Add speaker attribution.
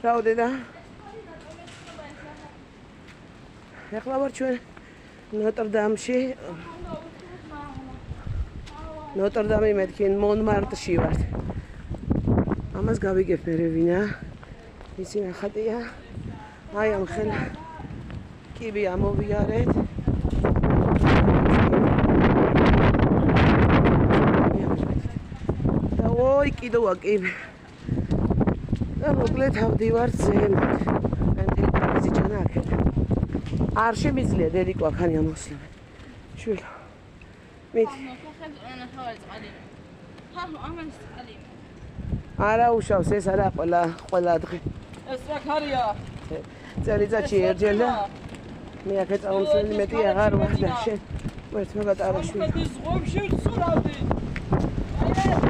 Speaker 1: რავდე და ეხლა ვარ ჩვენ ნოტრდამში. ნოტრდამი მეთქი მონმარტში ვარ. ამას გავიგებ მე ვინა. ისი ნახატია. აი ამ ხელ კიბი ამოვიარეთ. და ой, კიდოა კიბი. და მოკლედ ავდივარ ზემოთ. ანთელი ჩანა აქეთ. არ შემიძლია დედიკო აქანი ამოსლები. შვილო. მით. არა უშავს ეს არა ყველა დღე.
Speaker 2: ეს რა ხარია?
Speaker 1: წელიწადში ერჯერ და მე აქ წამოსვლელი მეტი აღარ ვარ და შენ ერთმა გატარა შვილი.
Speaker 2: ეს ზღვებში ვცურავდი. აი